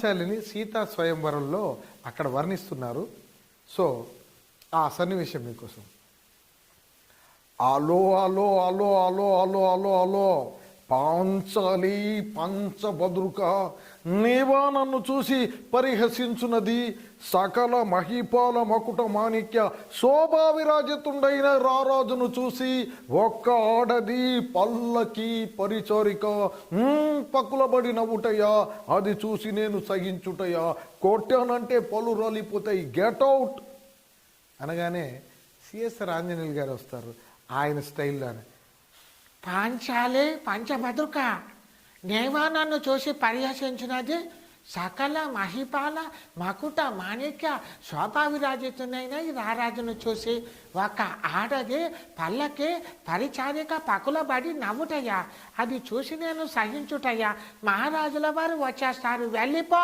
చాలిని సీతా స్వయంవరంలో అక్కడ వర్ణిస్తున్నారు. సో ఆ సన్నివేశం మీకోసం. అలో అలో అలో అలో అలో అలో అలో పాంచాలి పంచభద్రుక, నీవా నన్ను చూసి పరిహసించున్నది. సకల మహిపాల మకుట మాణిక్య శోభావిరాజితుండైన రారాజును చూసి ఒక్క ఆడది పల్లకి పరిచారిక పక్కులబడి నవ్వుటయ్యా, అది చూసి నేను సహించుటయ్యా, కొట్టానంటే పళ్ళు రాలిపోతాయి, గెట్ అవుట్ అనగానే సిఎస్ఆర్ ఆంజనేయులు గారు వస్తారు ఆయన స్టైల్లోనే. పాంచాలి పంచభద్రుక, నేవా నన్ను చూసి పరిహసించినది. సకల మహిపాల మకుట మాణిక్య శోభావిరాజితునైన ఈ రారాజును చూసి ఒక ఆడది పల్లకి పరిచారిక పకులబడి నవ్వుటయ్యా, అది చూసి నేను సహించుటయ్యా, మహారాజుల వారు వచ్చేస్తారు, వెళ్ళిపో.